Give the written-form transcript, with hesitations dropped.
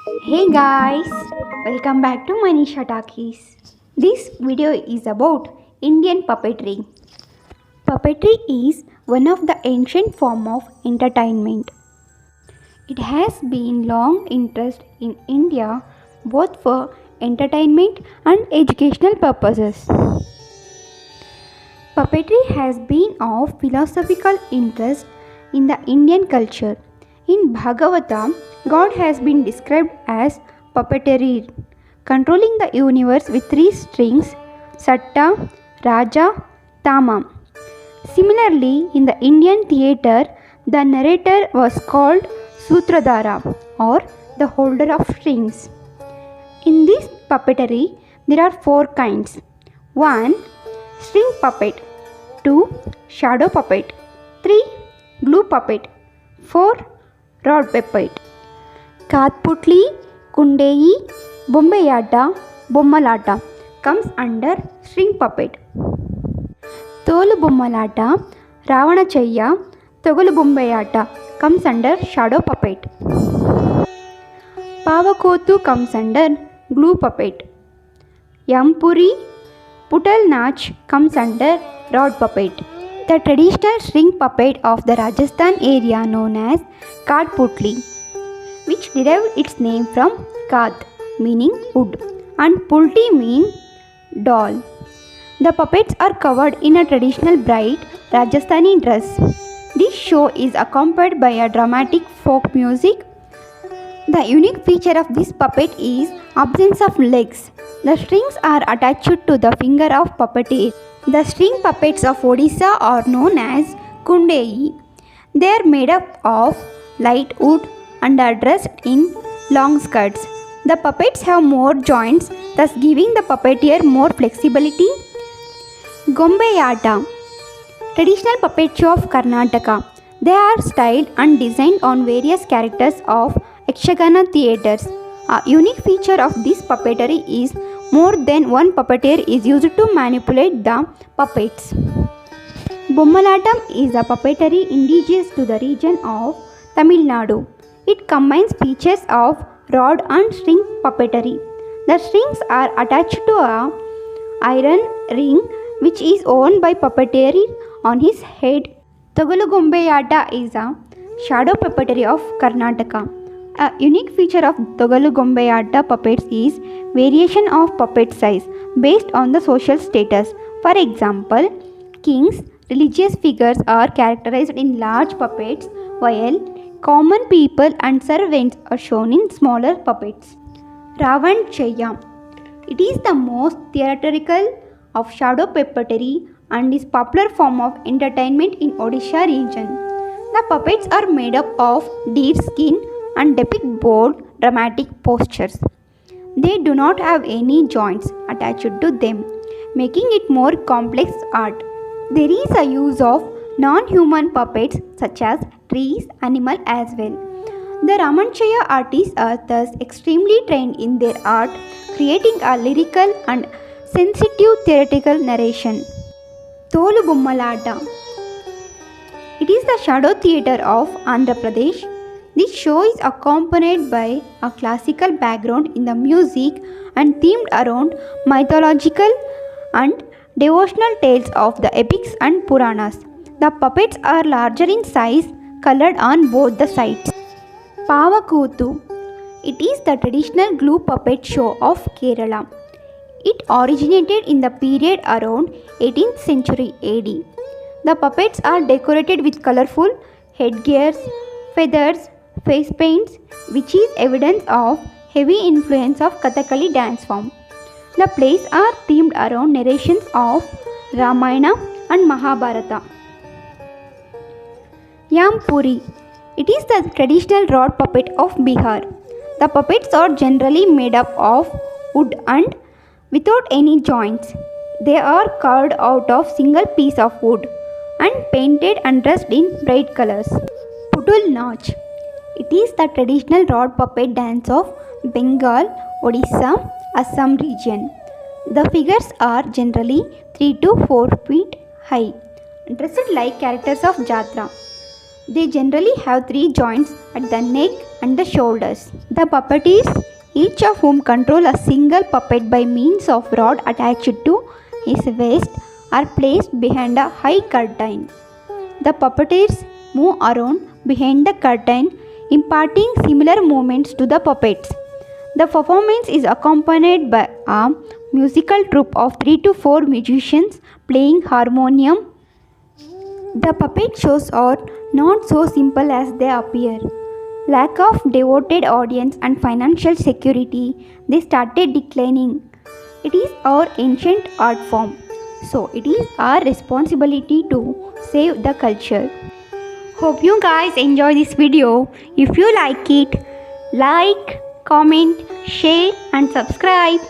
Hey guys, welcome back to Maneesha talkies. This video is about Indian puppetry. Puppetry is one of the ancient form of entertainment. It has been long interest in India both for entertainment and educational purposes. Puppetry has been of philosophical interest in the Indian culture. In Bhagavatam, God has been described as puppeteer, controlling the universe with three strings Satta, Raja, Tama. Similarly, in the Indian theatre, the narrator was called Sutradhara or the holder of strings. In this puppetry, there are four kinds. 1. String puppet. 2. Shadow puppet. 3. Glue puppet. 4. Rod puppet. Kathputli, Kundeyi, Bombayata, Bommalata comes under string puppet. Tolu Bommalata, Ravana Chaya, Togulu Bombayata comes under shadow puppet. Pavakotu comes under glue puppet. Yampuri, Putal Nach comes under rod puppet. The traditional string puppet of the Rajasthan area known as Kathputli, which derived its name from Kath, meaning wood, and Pulti meaning doll. The puppets are covered in a traditional bright Rajasthani dress. This show is accompanied by a dramatic folk music. The unique feature of this puppet is absence of legs. The strings are attached to the finger of puppeteer. The string puppets of Odisha are known as Kundeyi. They are made up of light wood and are dressed in long skirts. The puppets have more joints, thus giving the puppeteer more flexibility. Gombeyata, traditional puppet show of Karnataka. They are styled and designed on various characters of Yakshagana theatres. A unique feature of this puppetry is more than one puppeteer is used to manipulate the puppets. Bommalatam is a puppetry indigenous to the region of Tamil Nadu. It combines features of rod and string puppetry. The strings are attached to a iron ring which is worn by puppeteer on his head. Togalu is a shadow puppetry of Karnataka. A unique feature of Togalu puppets is variation of puppet size based on the social status. For example, kings, religious figures are characterized in large puppets, while common people and servants are shown in smaller puppets. Ravan Chaya. It is the most theatrical of shadow puppetry and is popular form of entertainment in Odisha region. The puppets are made up of deer skin and depict bold, dramatic postures. They do not have any joints attached to them, making it more complex art. There is a use of non-human puppets such as trees, animal as well. The Ramanchaya artists are thus extremely trained in their art, creating a lyrical and sensitive theatrical narration. Tolu Bommalata. It is the shadow theatre of Andhra Pradesh. This show is accompanied by a classical background in the music and themed around mythological and devotional tales of the epics and Puranas. The puppets are larger in size, colored on both the sides. Pavakoothu. It is the traditional glue puppet show of Kerala. It originated in the period around 18th century AD. The puppets are decorated with colorful headgears, feathers, face paints, which is evidence of heavy influence of Kathakali dance form. The plays are themed around narrations of Ramayana and Mahabharata. Yampuri. It is the traditional rod puppet of Bihar. The puppets are generally made up of wood and without any joints. They are carved out of single piece of wood and painted and dressed in bright colors. Putul Nach. It is the traditional rod puppet dance of Bengal, Odisha, Assam region. The figures are generally 3 to 4 feet high, dressed like characters of Jatra. They generally have three joints at the neck and the shoulders. The puppeteers, each of whom control a single puppet by means of rod attached to his waist, are placed behind a high curtain. The puppeteers move around behind the curtain, imparting similar movements to the puppets. The performance is accompanied by a musical troupe of 3 to 4 musicians playing harmonium. The puppet shows are not so simple as they appear. Lack of devoted audience and financial security, they started declining. It is our ancient art form, so it is our responsibility to save the culture. Hope you guys enjoy this video. If you like it, like, comment, share and subscribe.